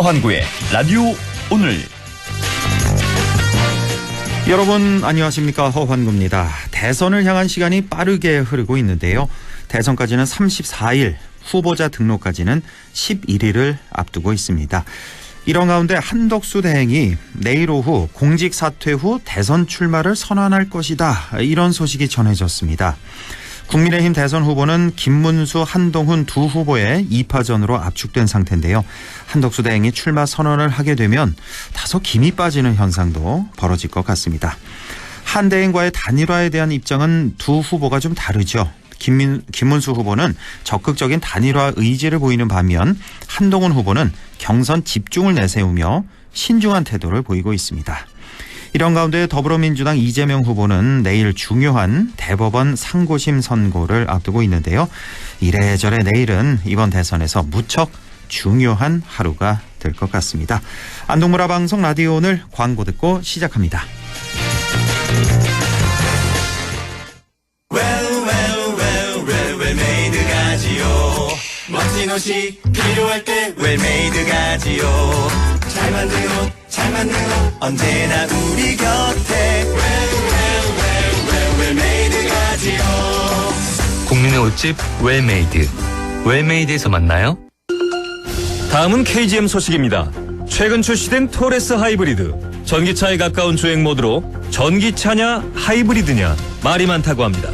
서환구의 라디오 오늘. 여러분 안녕하십니까, 허환구입니다. 대선을 향한 시간이 빠르게 흐르고 있는데요. 대선까지는 34일, 후보자 등록까지는 11일을 앞두고 있습니다. 이런 가운데 한덕수 대행이 내일 오후 공직 사퇴 후 대선 출마를 선언할 것이다, 이런 소식이 전해졌습니다. 국민의힘 대선 후보는 김문수, 한동훈 두 후보의 2파전으로 압축된 상태인데요. 한덕수 대행이 출마 선언을 하게 되면 다소 김이 빠지는 현상도 벌어질 것 같습니다. 한 대행과의 단일화에 대한 입장은 두 후보가 좀 다르죠. 김문수 후보는 적극적인 단일화 의지를 보이는 반면 한동훈 후보는 경선 집중을 내세우며 신중한 태도를 보이고 있습니다. 이런 가운데 더불어민주당 이재명 후보는 내일 중요한 대법원 상고심 선고를 앞두고 있는데요. 이래저래 내일은 이번 대선에서 무척 중요한 하루가 될 것 같습니다. 안동문화 방송 라디오 오늘 광고 듣고 시작합니다. 멋진 옷이 필요할 때 웰메이드 가지요. 잘 만든 옷, 잘 만든 옷, 언제나 우리 곁에 웰메이드 가지요. 국민의 옷집 웰메이드. 웰메이드에서 만나요. 다음은 KGM 소식입니다. 최근 출시된 토레스 하이브리드. 전기차에 가까운 주행 모드로 전기차냐 하이브리드냐 말이 많다고 합니다.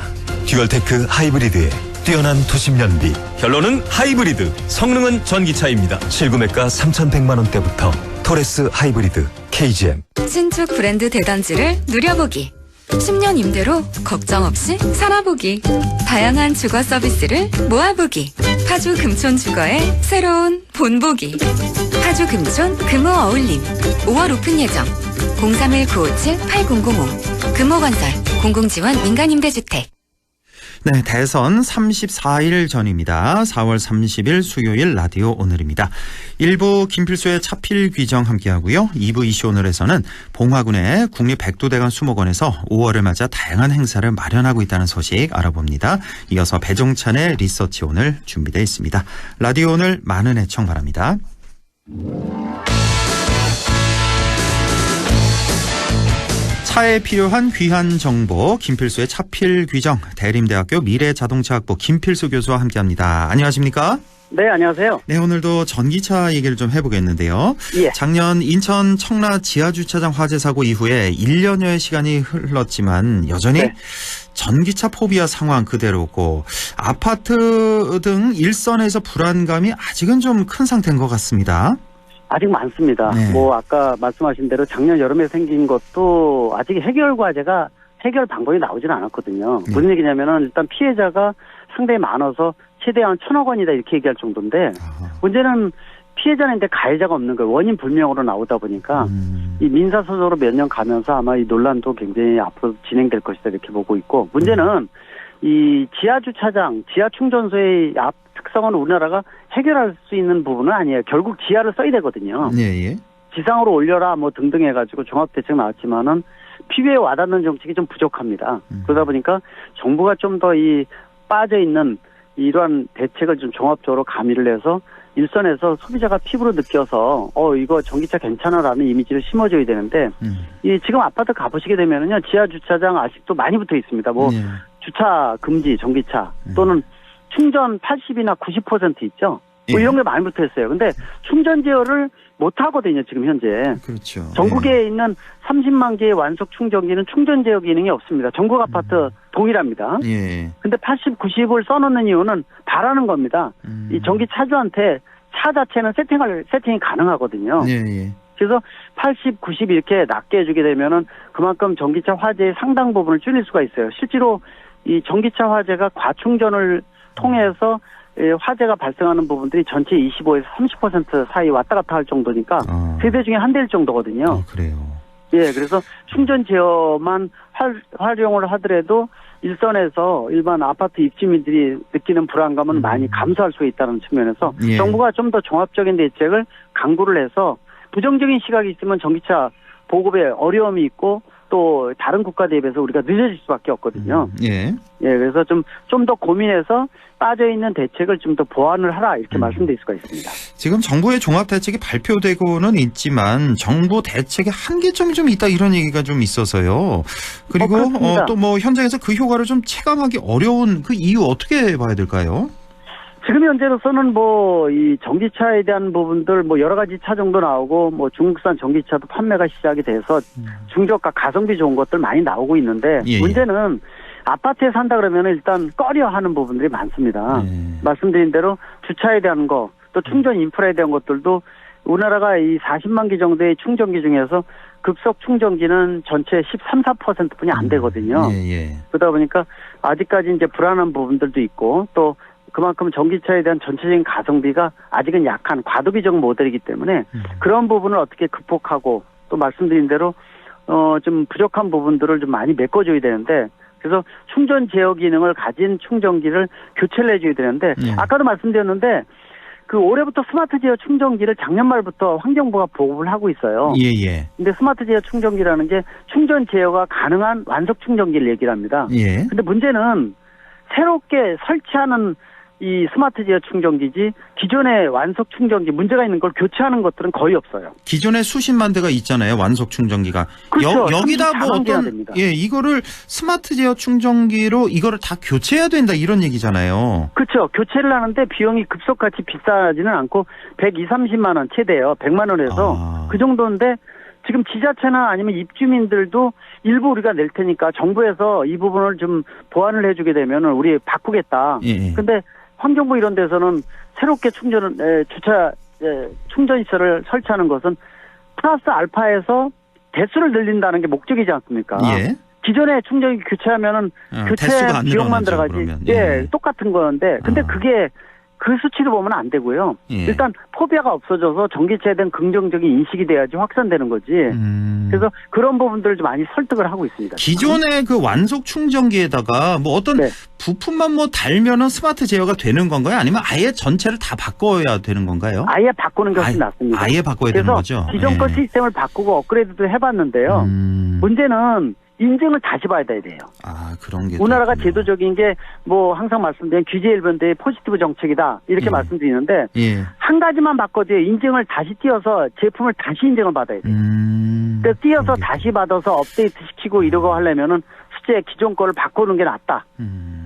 듀얼테크 하이브리드의 뛰어난 도심 연비. 결론은 하이브리드, 성능은 전기차입니다. 실구매가 3,100만 원대부터 토레스 하이브리드 KGM. 신축 브랜드 대단지를 누려보기. 10년 임대로 걱정 없이 살아보기. 다양한 주거 서비스를 모아보기. 파주 금촌 주거의 새로운 본보기. 파주 금촌 금호 어울림. 5월 오픈 예정. 031-957-8005. 금호건설. 공공지원 민간임대주택. 네, 대선 34일 전입니다. 4월 30일 수요일 라디오 오늘입니다. 1부 김필수의 차필 귀정 함께하고요. 2부 이슈 오늘에서는 봉화군의 국립백두대간 수목원에서 5월을 맞아 다양한 행사를 마련하고 있다는 소식 알아봅니다. 이어서 배종찬의 리서치 오늘 준비되어 있습니다. 라디오 오늘 많은 애청 바랍니다. 차에 필요한 귀한 정보, 김필수의 차필 귀정, 대림대학교 미래자동차학부 김필수 교수와 함께합니다. 안녕하십니까? 네, 안녕하세요. 네, 오늘도 전기차 얘기를 좀 해보겠는데요. 예. 작년 인천 청라 지하주차장 화재 사고 이후에 1년여의 시간이 흘렀지만 여전히 네. 전기차 포비아 상황 그대로고 아파트 등 일선에서 불안감이 아직은 좀 큰 상태인 것 같습니다. 아직 많습니다. 네. 아까 말씀하신 대로 작년 여름에 생긴 것도 아직 해결 방법이 나오지는 않았거든요. 네. 무슨 얘기냐면은 일단 피해자가 상당히 많아서 최대한 1,000억 원이다 이렇게 얘기할 정도인데 문제는 피해자는 이제 가해자가 없는 거예요. 원인 불명으로 나오다 보니까 이 민사소송으로 몇 년 가면서 아마 이 논란도 굉장히 앞으로 진행될 것이다 이렇게 보고 있고 문제는 이 지하주차장, 지하충전소의 특성은 우리나라가 해결할 수 있는 부분은 아니에요. 결국 지하를 써야 되거든요. 네. 지상으로 올려라 뭐 등등 해가지고 종합대책 나왔지만은 피부에 와닿는 정책이 좀 부족합니다. 그러다 보니까 정부가 좀 더 이 빠져있는 이러한 대책을 좀 종합적으로 가미를 해서 일선에서 소비자가 피부로 느껴서 이거 전기차 괜찮아라는 이미지를 심어줘야 되는데 이 지금 아파트 가보시게 되면은요 지하 주차장 아직도 많이 붙어 있습니다. 주차 금지 전기차 또는 충전 80이나 90% 있죠. 이런 게 많이 붙어 있어요. 근데 충전 제어를 못 하거든요, 지금 현재. 그렇죠. 전국에 있는 30만 개의 완속 충전기는 충전 제어 기능이 없습니다. 전국 아파트 동일합니다. 예. 근데 80, 90을 써놓는 이유는 바라는 겁니다. 이 전기 차주한테 차 자체는 세팅이 가능하거든요. 예. 그래서 80, 90 이렇게 낮게 해주게 되면은 그만큼 전기차 화재의 상당 부분을 줄일 수가 있어요. 실제로 이 전기차 화재가 과충전을 통해서 화재가 발생하는 부분들이 전체 25에서 30% 사이 왔다 갔다 할 정도니까 세대 중에 한 대일 정도거든요. 그래요. 예, 그래서 충전 제어만 활용을 하더라도 일선에서 일반 아파트 입주민들이 느끼는 불안감은 많이 감소할 수 있다는 측면에서 정부가 좀 더 종합적인 대책을 강구를 해서 부정적인 시각이 있으면 전기차 보급에 어려움이 있고 또 다른 국가 대비해서 우리가 늦어질 수밖에 없거든요. 예. 예, 그래서 좀 더 고민해서 빠져있는 대책을 좀 더 보완을 하라 이렇게 말씀드릴 수가 있습니다. 지금 정부의 종합 대책이 발표되고는 있지만 정부 대책의 한계점이 좀 있다 이런 얘기가 좀 있어서요. 그리고 그렇습니다. 또 뭐 현장에서 그 효과를 좀 체감하기 어려운 그 이유 어떻게 봐야 될까요? 지금 현재로서는 뭐 이 전기차에 대한 부분들 뭐 여러 가지 차 정도 나오고 뭐 중국산 전기차도 판매가 시작이 돼서 중저가 가성비 좋은 것들 많이 나오고 있는데 예, 예. 문제는 아파트에 산다 그러면 일단 꺼려하는 부분들이 많습니다. 예. 말씀드린 대로 주차에 대한 거, 또 충전 인프라에 대한 것들도 우리나라가 이 40만 기 정도의 충전기 중에서 급속 충전기는 전체 13, 14%뿐이 안 되거든요. 예, 예. 그러다 보니까 아직까지 이제 불안한 부분들도 있고 또 그만큼 전기차에 대한 전체적인 가성비가 아직은 약한 과도기적 모델이기 때문에 그런 부분을 어떻게 극복하고 또 말씀드린 대로 좀 부족한 부분들을 좀 많이 메꿔줘야 되는데 그래서 충전 제어 기능을 가진 충전기를 교체를 해줘야 되는데 예. 아까도 말씀드렸는데 그 올해부터 스마트 제어 충전기를 작년 말부터 환경부가 보급을 하고 있어요. 예, 예. 근데 스마트 제어 충전기라는 게 충전 제어가 가능한 완속 충전기를 얘기를 합니다. 예. 근데 문제는 새롭게 설치하는 이 스마트 제어 충전기지 기존의 완속 충전기 문제가 있는 걸 교체하는 것들은 거의 없어요. 기존에 수십만 대가 있잖아요. 완속 충전기가. 그렇죠. 여기다 뭐 34만 개나 어떤 됩니다. 예, 이거를 스마트 제어 충전기로 이거를 다 교체해야 된다 이런 얘기잖아요. 그렇죠. 교체를 하는데 비용이 급속같이 비싸지는 않고 120~30만 원 최대요. 100만 원에서 아. 그 정도인데 지금 지자체나 아니면 입주민들도 일부 우리가 낼 테니까 정부에서 이 부분을 좀 보완을 해주게 되면 우리 바꾸겠다. 예. 근데 환경부 이런 데서는 새롭게 주차 충전시설을 설치하는 것은 플러스 알파에서 대수를 늘린다는 게 목적이지 않습니까? 예. 기존에 충전기 교체하면은 교체 대수가 안 비용만 늘어나죠, 들어가지. 그러면. 예, 예. 똑같은 건데 근데 아. 그게 그 수치로 보면 안 되고요. 예. 일단 포비아가 없어져서 전기차에 대한 긍정적인 인식이 돼야지 확산되는 거지. 그래서 그런 부분들을 좀 많이 설득을 하고 있습니다. 기존의 그 완속 충전기에다가 뭐 어떤 네. 부품만 뭐 달면은 스마트 제어가 되는 건가요? 아니면 아예 전체를 다 바꿔야 되는 건가요? 아예 바꾸는 게 훨씬 낫습니다. 아예 바꿔야 되는 그래서 거죠. 기존 거 예. 시스템을 바꾸고 업그레이드도 해봤는데요. 문제는 인증을 다시 받아야 돼요. 아, 그런 게. 또 우리나라가 있군요. 제도적인 게 뭐 항상 말씀드린 규제 일변대의 포지티브 정책이다 이렇게 예. 말씀드리는데 예. 한 가지만 바꿔도 인증을 다시 띄어서 제품을 다시 인증을 받아야 돼요. 그래서 띄어서 그러겠다. 다시 받아서 업데이트 시키고 이러고 하려면은 실제 기존 거를 바꾸는 게 낫다.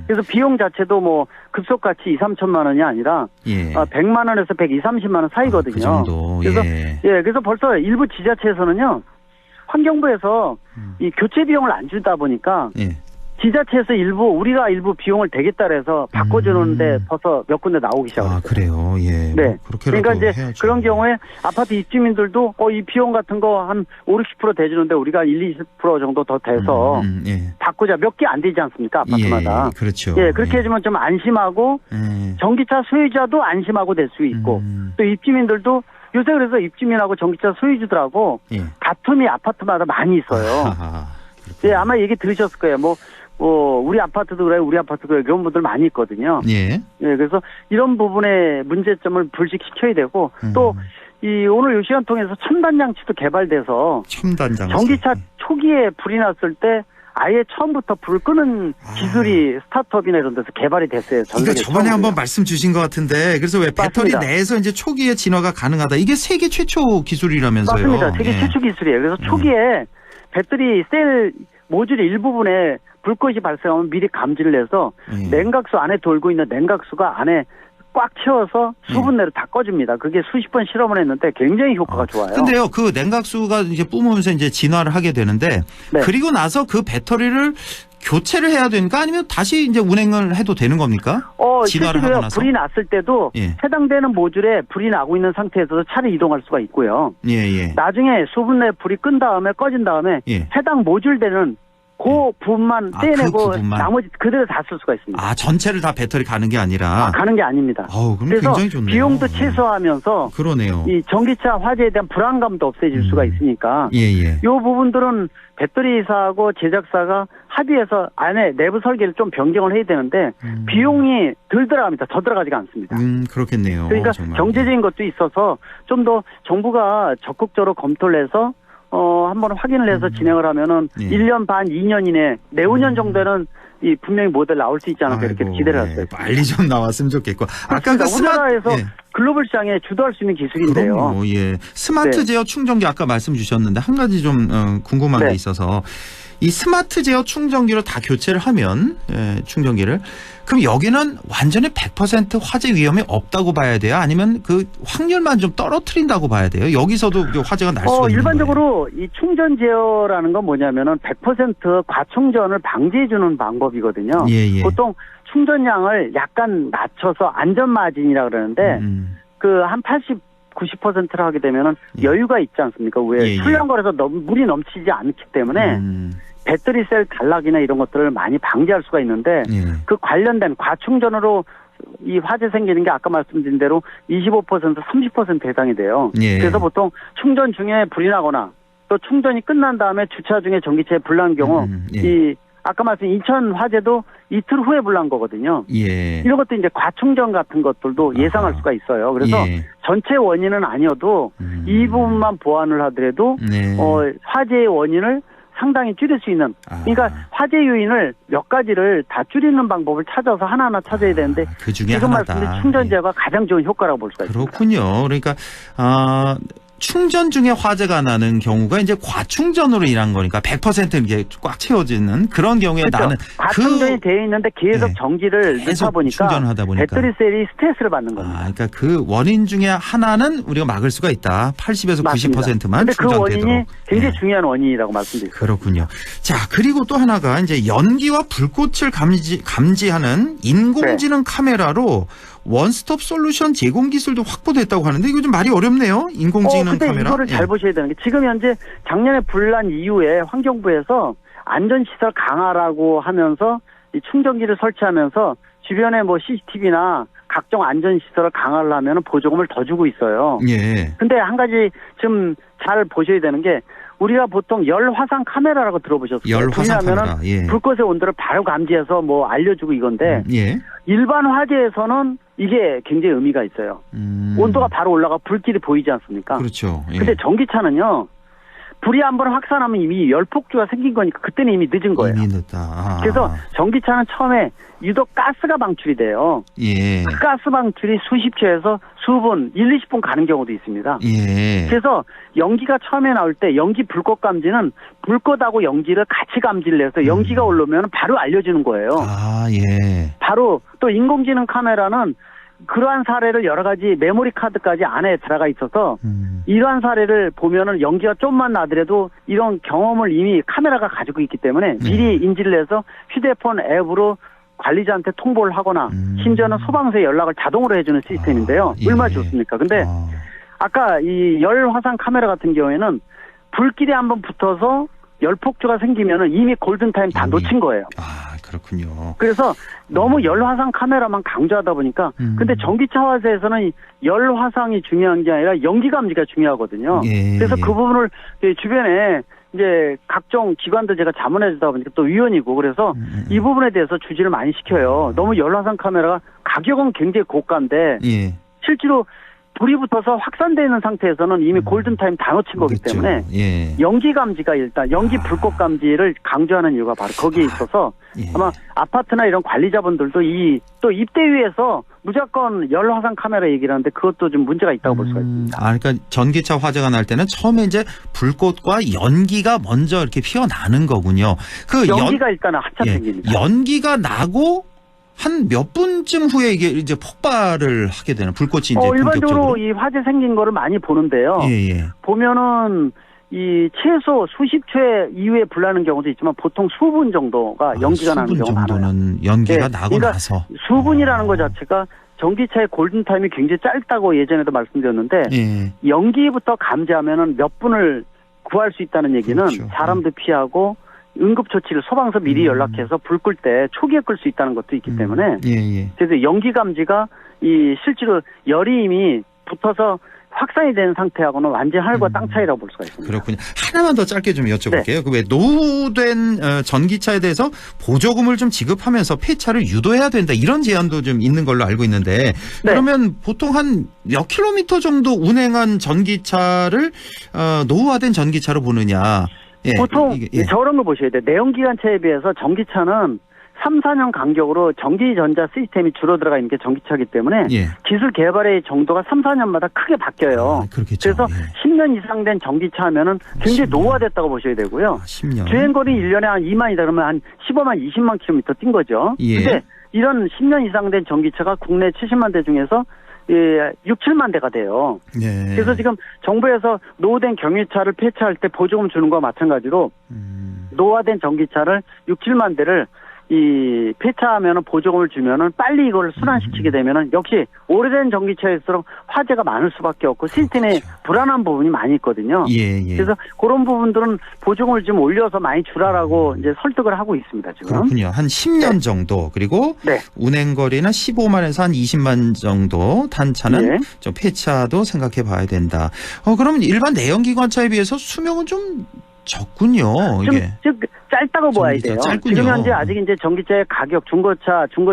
그래서 비용 자체도 뭐 급속같이 2~3천만 원이 아니라 예. 100만 원에서 120~30만 원 사이거든요. 그 정도. 그래서 예. 그래서 벌써 일부 지자체에서는요. 환경부에서 이 교체 비용을 안 주다 보니까 예. 지자체에서 우리가 일부 비용을 대겠다 해서 바꿔주는데 벌써 몇 군데 나오기 시작했어요. 아, 그래요. 예. 네. 뭐 그렇게라도 그러니까 이제 해야죠. 그런 경우에 아파트 입주민들도 이 비용 같은 거 한 5~60% 대주는데 우리가 1~20% 정도 더 돼서 예. 바꾸자. 몇 개 안 되지 않습니까? 아파트마다. 예, 그렇죠. 예, 그렇게 해주면 좀 안심하고 예. 전기차 소유자도 안심하고 될 수 있고 또 입주민들도 요새 그래서 입주민하고 전기차 소유주들하고 예. 다툼이 아파트마다 많이 있어요. 아하, 예, 아마 얘기 들으셨을 거예요. 우리 아파트도 그래, 우리 아파트도 그래, 이런 분들 많이 있거든요. 예. 예, 그래서 이런 부분의 문제점을 불식시켜야 되고, 또, 오늘 이 시간 통해서 첨단 장치도 개발돼서, 첨단 장치. 전기차 초기에 불이 났을 때, 아예 처음부터 불 끄는 기술이 스타트업이나 이런 데서 개발이 됐어요. 전 이거 세계 저번에 처음으로요. 한번 말씀 주신 것 같은데, 그래서 왜 배터리 맞습니다. 내에서 이제 초기에 진화가 가능하다. 이게 세계 최초 기술이라면서요. 맞습니다. 세계 예. 최초 기술이에요. 그래서 초기에 배터리 셀 모듈의 일부분에 불꽃이 발생하면 미리 감지를 해서 예. 냉각수 안에 돌고 있는 냉각수가 안에 꽉 채워서 수분 내로 다 꺼줍니다. 그게 수십 번 실험을 했는데 굉장히 효과가 좋아요. 근데요, 그 냉각수가 이제 뿜으면서 이제 진화를 하게 되는데, 네. 그리고 나서 그 배터리를 교체를 해야 되니까 아니면 다시 이제 운행을 해도 되는 겁니까? 진화를 하고 실제로요. 나서. 불이 났을 때도 예. 해당되는 모듈에 불이 나고 있는 상태에서도 차를 이동할 수가 있고요. 예, 예. 나중에 수분 내 불이 끈 다음에 꺼진 다음에 예. 해당 모듈되는 그 부분만 아, 떼내고 그 부분만. 나머지 그대로 다 쓸 수가 있습니다. 아, 전체를 다 배터리 가는 게 아니라. 가는 게 아닙니다. 어우, 그럼 그래서 굉장히 좋네요. 비용도 최소화하면서 그러네요. 이 전기차 화재에 대한 불안감도 없애질 수가 있으니까 예, 예. 이 부분들은 배터리사하고 제작사가 합의해서 안에 내부 설계를 좀 변경을 해야 되는데 비용이 덜 들어갑니다. 더 들어가지가 않습니다. 그렇겠네요. 그러니까 정말. 경제적인 것도 있어서 좀 더 정부가 적극적으로 검토를 해서 한번 확인을 해서 진행을 하면은 예. 1년 반, 2년 이내, 내후년 정도는 이 분명히 모델 나올 수 있지 않을까 이렇게 아이고, 기대를 예, 했어요. 빨리 좀 나왔으면 좋겠고. 아까 그 우리나라에서 예. 글로벌 시장에 주도할 수 있는 기술인데요. 그럼요. 예. 스마트 네. 제어 충전기 아까 말씀 주셨는데 한 가지 좀 궁금한 네. 게 있어서 이 스마트 제어 충전기로 다 교체를 하면 충전기를 그럼 여기는 완전히 100% 화재 위험이 없다고 봐야 돼요? 아니면 그 확률만 좀 떨어뜨린다고 봐야 돼요? 여기서도 화재가 날 수가 있는 일반적으로 이 충전 제어라는 건 뭐냐면은 100% 과충전을 방지해 주는 방법이거든요. 예, 예. 보통 충전량을 약간 낮춰서 안전 마진이라 그러는데 그 한 80, 90%를 하게 되면은 예. 여유가 있지 않습니까? 왜 예, 예. 출렁거려서 물이 넘치지 않기 때문에 배터리 셀 단락이나 이런 것들을 많이 방지할 수가 있는데 예. 그 관련된 과충전으로 이 화재 생기는 게 아까 말씀드린 대로 25%, 30% 해당이 돼요. 예. 그래서 보통 충전 중에 불이 나거나 또 충전이 끝난 다음에 주차 중에 전기차에 불난 경우 예. 이 아까 말씀드린 인천 화재도 이틀 후에 불난 거거든요. 예. 이런 것도 이제 과충전 같은 것들도 예상할 아하. 수가 있어요. 그래서 예. 전체 원인은 아니어도 이 부분만 보완을 하더라도 네. 화재의 원인을 상당히 줄일 수 있는 그러니까 화재 요인을 몇 가지를 다 줄이는 방법을 찾아서 하나하나 찾아야 되는데 그 중에 지금 하나다. 말씀드린 충전제가 가장 좋은 효과라고 볼 수가 있습니다. 그렇군요. 그러니까 충전 중에 화재가 나는 경우가 이제 과충전으로 인한 거니까 100% 이게 꽉 채워지는 그런 경우에 그렇죠. 나는 과충전이 되어 있는데 계속 네. 전기를 계속 넣다 보니까 충전하다 보니까. 배터리 셀이 스트레스를 받는 겁니다. 그러니까 그 원인 중에 하나는 우리가 막을 수가 있다. 80에서 맞습니다. 90%만 근데 그 원인이 충전되도록. 굉장히 예. 중요한 원인이라고 말씀드립니다. 그렇군요. 자, 그리고 또 하나가 이제 연기와 불꽃을 감지하는 인공지능 카메라로 원스톱 솔루션 제공 기술도 확보됐다고 하는데 이거 좀 말이 어렵네요. 인공지능 근데 카메라. 이거를 잘 보셔야 되는 게 지금 현재 작년에 불난 이후에 환경부에서 안전시설 강화라고 하면서 이 충전기를 설치하면서 주변에 뭐 CCTV나 각종 안전시설을 강화를 하면 보조금을 더 주고 있어요. 예. 근데 한 가지 좀 잘 보셔야 되는 게 우리가 보통 열 화상 카메라라고 들어보셨어요? 열 화상 불이 나면은 카메라. 예. 불꽃의 온도를 바로 감지해서 뭐 알려주고 이건데 예. 일반 화재에서는 이게 굉장히 의미가 있어요. 온도가 바로 올라가 불길이 보이지 않습니까? 그렇죠. 예. 근데 전기차는요. 불이 한번 확산하면 이미 열폭주가 생긴 거니까 그때는 이미 늦은 거예요. 이미 늦다. 그래서 전기차는 처음에 유독 가스가 방출이 돼요. 예. 그 가스 방출이 수십 초에서 수분, 1, 20분 가는 경우도 있습니다. 예. 그래서 연기가 처음에 나올 때 연기 불꽃 감지는 불꽃하고 연기를 같이 감지를 해서 연기가 올라오면 바로 알려주는 거예요. 아, 예. 바로 또 인공지능 카메라는 그러한 사례를 여러 가지 메모리 카드까지 안에 들어가 있어서 이러한 사례를 보면은 연기가 좀만 나더라도 이런 경험을 이미 카메라가 가지고 있기 때문에 미리 인지를 해서 휴대폰 앱으로 관리자한테 통보를 하거나 심지어는 소방서에 연락을 자동으로 해주는 시스템인데요. 예. 얼마나 좋습니까? 근데 아까 이 열 화상 카메라 같은 경우에는 불길이 한번 붙어서 열폭주가 생기면은 이미 골든타임 다 이미. 놓친 거예요. 아, 그렇군요. 그래서 너무 열 화상 카메라만 강조하다 보니까 근데 전기차 화재에서는 열 화상이 중요한 게 아니라 연기 감지가 중요하거든요. 예, 그래서 예. 그 부분을 주변에 이제 각종 기관들 제가 자문해 주다 보니까 또 위원이고 그래서 이 부분에 대해서 주지를 많이 시켜요. 너무 열 화상 카메라가 가격은 굉장히 고가인데 예. 실제로 불이 붙어서 확산되어 있는 상태에서는 이미 골든타임 다 놓친 거기 그렇죠. 때문에 예. 연기 감지가 일단 연기 불꽃 감지를 강조하는 이유가 바로 거기에 있어서 예. 아마 아파트나 이런 관리자분들도 또 입대위에서 무조건 열 화상 카메라 얘기를 하는데 그것도 좀 문제가 있다고 볼 수가 있습니다. 그러니까 전기차 화재가 날 때는 처음에 이제 불꽃과 연기가 먼저 이렇게 피어나는 거군요. 그 연기가 일단은 한참 예. 생깁니다. 연기가 나고 한 몇 분쯤 후에 이게 이제 폭발을 하게 되는 불꽃이 이제 일반적으로 본격적으로. 이 화재 생긴 거를 많이 보는데요. 예, 예. 보면은 이 최소 수십 초 이후에 불나는 경우도 있지만 보통 수분 정도가 연기가 나는 수분 경우가 많아요. 정도는 연기가 네, 나고 그러니까 나서. 수분이라는 것 자체가 전기차의 골든타임이 굉장히 짧다고 예전에도 말씀드렸는데 예. 연기부터 감지하면은 몇 분을 구할 수 있다는 얘기는 그렇죠. 사람도 피하고 응급처치를 소방서 미리 연락해서 불 끌 때 초기에 끌 수 있다는 것도 있기 때문에 예, 예. 그래서 연기 감지가 이 실제로 열이 이미 붙어서 확산이 된 상태하고는 완전히 하늘과 땅 차이라고 볼 수가 있습니다. 그렇군요. 하나만 더 짧게 좀 여쭤볼게요. 그 왜 노후된 전기차에 대해서 보조금을 좀 지급하면서 폐차를 유도해야 된다 이런 제안도 좀 있는 걸로 알고 있는데 그러면 보통 한 몇 킬로미터 정도 운행한 전기차를 노후화된 전기차로 보느냐? 예, 보통 예. 저런 걸 보셔야 돼요. 내연기관차에 비해서 전기차는 3, 4년 간격으로 전기전자 시스템이 줄어 들어가 있는 게 전기차이기 때문에 예. 기술 개발의 정도가 3, 4년마다 크게 바뀌어요. 그렇겠죠. 그래서 예. 10년 이상 된 전기차 하면은 굉장히 10년. 노후화됐다고 보셔야 되고요. 10년. 주행거리 1년에 한 2만이다 그러면 한 15만, 20만 킬로미터 뛴 거죠. 예. 근데 이런 10년 이상 된 전기차가 국내 70만 대 중에서 6, 7만 대가 돼요. 예. 그래서 지금 정부에서 노후된 경유차를 폐차할 때 보조금 주는 거와 마찬가지로 노후화된 전기차를 6, 7만 대를 이 폐차하면은 보조금을 주면은 빨리 이걸 순환시키게 되면은 역시 오래된 전기차일수록 화재가 많을 수밖에 없고 시스템에 불안한 부분이 많이 있거든요. 예, 예. 그래서 그런 부분들은 보조금을 좀 올려서 많이 주라라고 이제 설득을 하고 있습니다, 지금. 그렇군요. 한 10년 정도 그리고 네. 운행 거리는 15만에서 한 20만 정도 단차는 예. 좀 폐차도 생각해 봐야 된다. 그러면 일반 내연기관차에 비해서 수명은 좀 적군요. 이게. 좀 짧다고 봐야 전기차 돼요. 짧군요. 지금 현재 아직 이제 전기차의 가격, 중고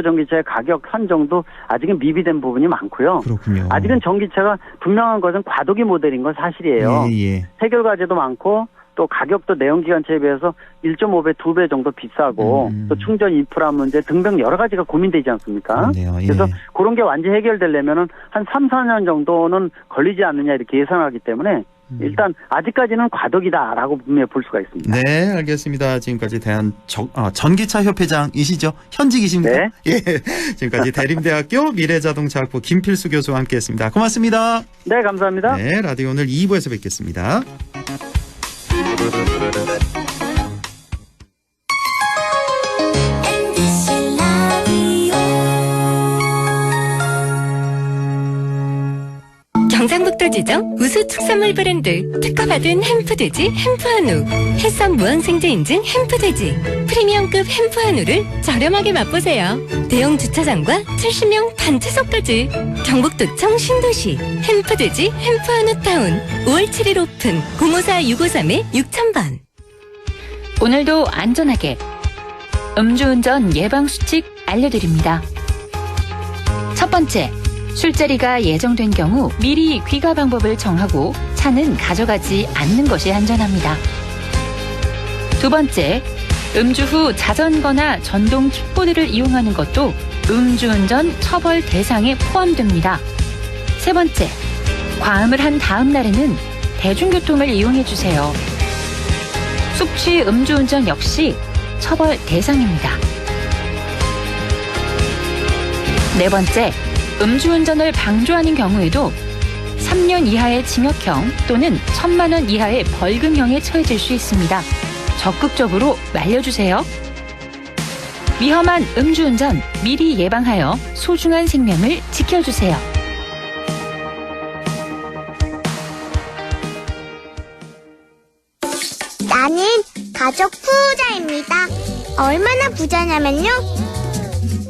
전기차의 가격 한정도 아직은 미비된 부분이 많고요. 그렇군요. 아직은 전기차가 분명한 것은 과도기 모델인 건 사실이에요. 예, 예. 해결 과제도 많고 또 가격도 내연기관차에 비해서 1.5배, 2배 정도 비싸고 또 충전 인프라 문제 등등 여러 가지가 고민되지 않습니까? 그렇네요. 예. 그래서 그런 게 완전히 해결되려면은 한 3, 4년 정도는 걸리지 않느냐 이렇게 예상하기 때문에 일단 아직까지는 과도기다라고 분명히 볼 수가 있습니다. 네, 알겠습니다. 지금까지 전기차 협회장이시죠? 현직이십니까? 네. 예. 지금까지 대림대학교 미래자동차학부 김필수 교수와 함께했습니다. 고맙습니다. 네, 감사합니다. 네, 라디오 오늘 2부에서 뵙겠습니다. 경상북도 지정 우수 특산물 브랜드 특허받은 햄프돼지 햄프한우, 해썹 무항생제 인증 햄프돼지, 프리미엄급 햄프한우를 저렴하게 맛보세요. 대형 주차장과 70명 단체석까지. 경북도청 신도시 햄프돼지 햄프한우타운 5월 7일 오픈 054-653-6000번. 오늘도 안전하게 음주운전 예방수칙 알려드립니다. 첫 번째, 술자리가 예정된 경우 미리 귀가 방법을 정하고 차는 가져가지 않는 것이 안전합니다. 두 번째, 음주 후 자전거나 전동 킥보드를 이용하는 것도 음주운전 처벌 대상에 포함됩니다. 세 번째, 과음을 한 다음 날에는 대중교통을 이용해 주세요. 숙취 음주운전 역시 처벌 대상입니다. 네 번째, 음주운전을 방조하는 경우에도 3년 이하의 징역형 또는 1,000만 원 이하의 벌금형에 처해질 수 있습니다. 적극적으로 말려주세요. 위험한 음주운전 미리 예방하여 소중한 생명을 지켜주세요. 나는 가족 부자입니다. 얼마나 부자냐면요.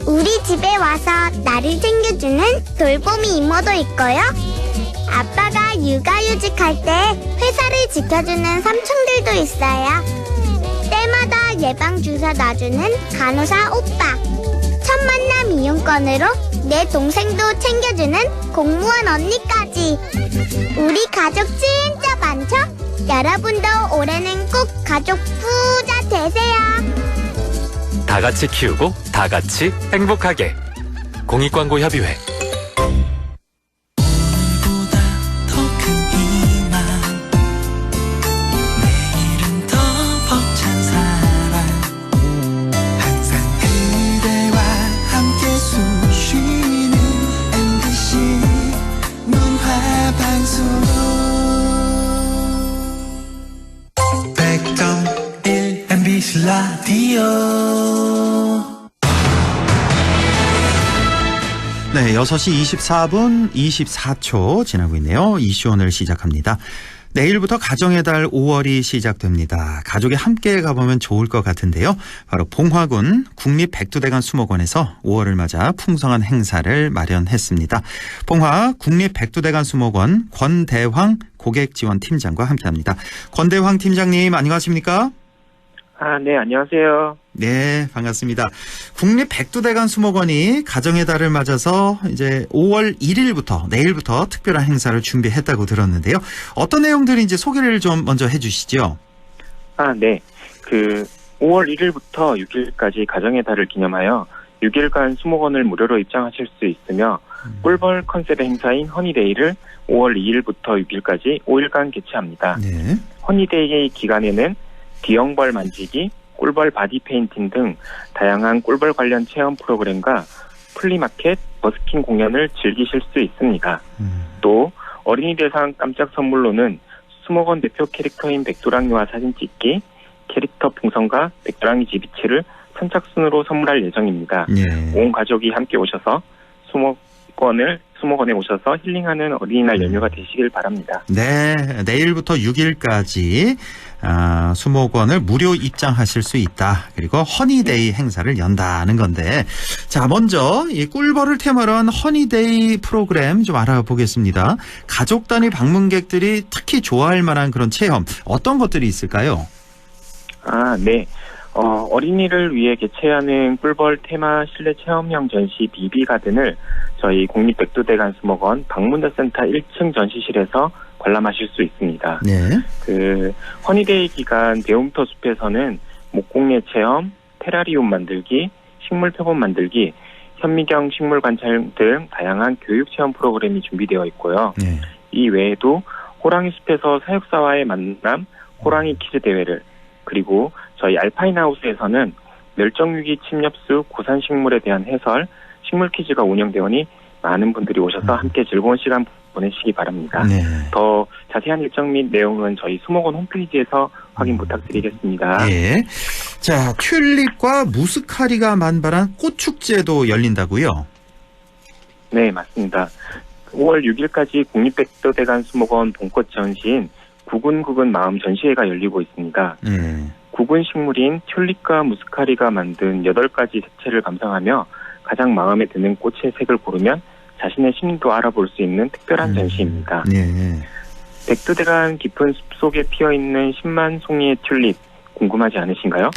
우리 집에 와서 나를 챙겨주는 돌보미 이모도 있고요. 아빠가 육아휴직할 때 회사를 지켜주는 삼촌들도 있어요. 때마다 예방주사 놔주는 간호사 오빠. 첫 만남 이용권으로 내 동생도 챙겨주는 공무원 언니까지. 우리 가족 진짜 많죠? 여러분도 올해는 꼭 가족 부자 되세요. 다 같이 키우고 다 같이 행복하게. 공익광고협의회. 라디오. 네, 6시 24분 24초 지나고 있네요. 이슈 오늘 시작합니다. 내일부터 가정의 달 5월이 시작됩니다. 가족이 함께 가보면 좋을 것 같은데요. 바로 봉화군 국립백두대간 수목원에서 5월을 맞아 풍성한 행사를 마련했습니다. 봉화 국립백두대간 수목원 권대황 고객지원팀장과 함께합니다. 권대황 팀장님 안녕하십니까? 네, 안녕하세요. 네, 반갑습니다. 국립백두대간 수목원이 가정의 달을 맞아서 이제 5월 1일부터 내일부터 특별한 행사를 준비했다고 들었는데요. 어떤 내용들인지 소개를 좀 먼저 해주시죠. 네. 5월 1일부터 6일까지 가정의 달을 기념하여 6일간 수목원을 무료로 입장하실 수 있으며 꿀벌 컨셉의 행사인 허니데이를 5월 2일부터 6일까지 5일간 개최합니다. 네. 허니데이 기간에는 기형벌 만지기, 꿀벌 바디 페인팅 등 다양한 꿀벌 관련 체험 프로그램과 플리마켓, 버스킹 공연을 즐기실 수 있습니다. 또 어린이 대상 깜짝 선물로는 수목원 대표 캐릭터인 백두랑이와 사진 찍기, 캐릭터 풍선과 백두랑이 지비치를 선착순으로 선물할 예정입니다. 네. 온 가족이 함께 오셔서 수목원에 오셔서 힐링하는 어린이날 연휴가 되시길 바랍니다. 네, 내일부터 6일까지 수목원을 무료 입장하실 수 있다. 그리고 허니데이 행사를 연다는 건데, 자, 먼저 이 꿀벌을 테마로 한 허니데이 프로그램 좀 알아보겠습니다. 가족 단위 방문객들이 특히 좋아할 만한 그런 체험 어떤 것들이 있을까요? 네. 어린이를 위해 개최하는 꿀벌 테마 실내 체험형 전시 비비가든을 저희 국립백두대간 수목원 방문자센터 1층 전시실에서 관람하실 수 있습니다. 네. 허니데이 기간 대움터 숲에서는 목공예 체험, 테라리움 만들기, 식물 표본 만들기, 현미경 식물 관찰 등 다양한 교육 체험 프로그램이 준비되어 있고요. 네. 이 외에도 호랑이 숲에서 사육사와의 만남, 호랑이 퀴즈 대회를, 그리고 저희 알파인하우스에서는 멸종위기 침엽수 고산식물에 대한 해설, 식물 퀴즈가 운영되오니 많은 분들이 오셔서 함께 즐거운 시간 보내시기 바랍니다. 네. 더 자세한 일정 및 내용은 저희 수목원 홈페이지에서 확인 부탁드리겠습니다. 예. 자, 튤립과 무스카리가 만발한 꽃축제도 열린다고요? 네, 맞습니다. 5월 6일까지 국립백두대간 수목원 봄꽃 전시인 구근구근 마음 전시회가 열리고 있습니다. 구근 식물인 튤립과 무스카리가 만든 8가지 색채를 감상하며 가장 마음에 드는 꽃의 색을 고르면 자신의 심리도 알아볼 수 있는 특별한 전시입니다. 네. 백두대간 깊은 숲속에 피어있는 10만 송이의 튤립 궁금하지 않으신가요?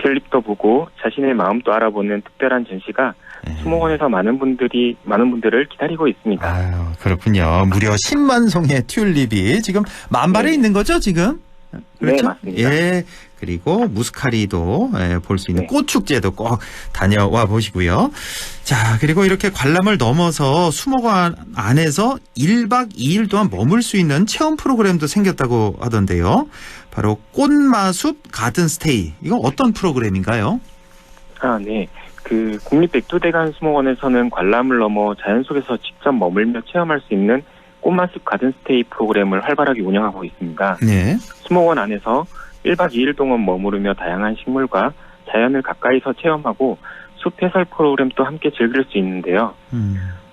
튤립도 보고 자신의 마음도 알아보는 특별한 전시가 수목원에서 많은 분들을 기다리고 있습니다. 아유, 그렇군요. 무려 10만 송의 튤립이 지금 만발에 있는 거죠, 지금? 그렇죠? 네, 맞습니다. 예. 그리고 무스카리도 볼 수 있는 꽃축제도 꼭 다녀와 보시고요. 자, 그리고 이렇게 관람을 넘어서 수목원 안에서 1박 2일 동안 머물 수 있는 체험 프로그램도 생겼다고 하던데요. 바로 꽃마숲 가든스테이. 이건 어떤 프로그램인가요? 네. 국립백두대간 수목원에서는 관람을 넘어 자연 속에서 직접 머물며 체험할 수 있는 꽃마숲 가든스테이 프로그램을 활발하게 운영하고 있습니다. 네. 수목원 안에서 1박 2일 동안 머무르며 다양한 식물과 자연을 가까이서 체험하고 숲 해설 프로그램도 함께 즐길 수 있는데요.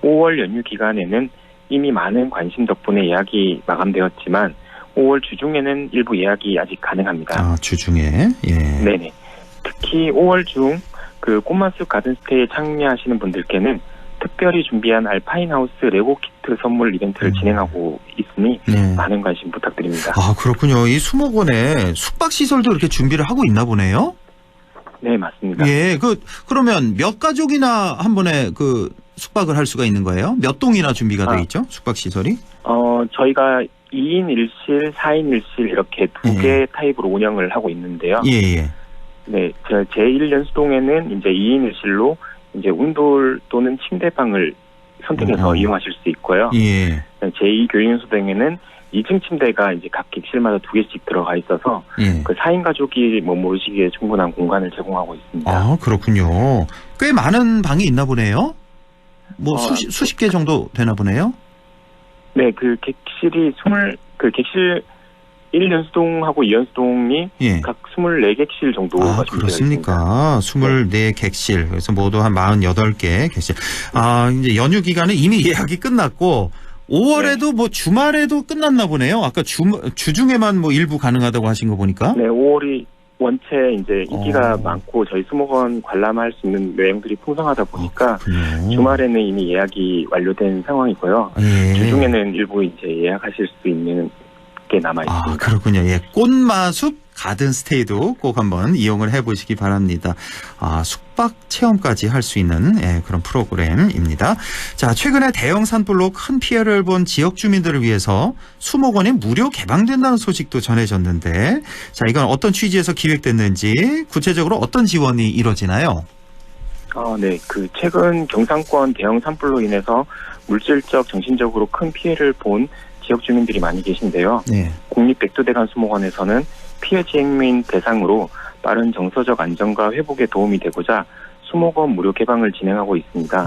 5월 연휴 기간에는 이미 많은 관심 덕분에 예약이 마감되었지만 5월 주중에는 일부 예약이 아직 가능합니다. 주중에? 예. 네네. 특히 5월 중 꽃마숲 가든스테이에 참여하시는 분들께는 특별히 준비한 알파인하우스 레고 키트 선물 이벤트를 진행하고 있으니 많은 관심 부탁드립니다. 그렇군요. 이 수목원에 숙박시설도 이렇게 준비를 하고 있나 보네요? 네, 맞습니다. 예, 그러면 몇 가족이나 한 번에 숙박을 할 수가 있는 거예요? 몇 동이나 준비가 되어 있죠? 숙박시설이? 저희가 2인 1실, 4인 1실 이렇게 두 개 타입으로 운영을 하고 있는데요. 예. 네, 제1연수동에는 이제 2인 1실로 이제 운돌 또는 침대방을 선택해서 이용하실 수 있고요. 예. 제2교육연수동에는 2층 침대가 이제 각 객실마다 2개씩 들어가 있어서 4인 가족이 머무르시기에 충분한 공간을 제공하고 있습니다. 그렇군요. 꽤 많은 방이 있나 보네요. 수십 개 정도 되나 보네요. 네, 객실이 객실 1연수동하고 2연수동이 각 24객실 정도가 준비되어 있습니다. 그렇습니까? 24객실. 그래서 모두 한 48개 객실. 이제 연휴 기간은 이미 예약이 끝났고 5월에도 뭐 주말에도 끝났나 보네요. 아까 주중에만 뭐 일부 가능하다고 하신 거 보니까. 네, 5월이 원체 이제 인기가 많고 저희 수목원 관람할 수 있는 여행들이 풍성하다 보니까 주말에는 이미 예약이 완료된 상황이고요. 예. 주중에는 일부 이제 예약하실 수 있는 게 남아 있습니다. 아, 그렇군요. 예, 꽃마숲 가든 스테이도 꼭 한번 이용을 해보시기 바랍니다. 아, 숙박 체험까지 할 수 있는 그런 프로그램입니다. 자, 최근에 대형 산불로 큰 피해를 본 지역 주민들을 위해서 수목원이 무료 개방된다는 소식도 전해졌는데, 자, 이건 어떤 취지에서 기획됐는지, 구체적으로 어떤 지원이 이루어지나요? 네. 최근 경상권 대형 산불로 인해서 물질적, 정신적으로 큰 피해를 본 지역 주민들이 많이 계신데요. 네. 국립백두대간 수목원에서는 피해 지역민 대상으로 빠른 정서적 안정과 회복에 도움이 되고자 수목원 무료 개방을 진행하고 있습니다.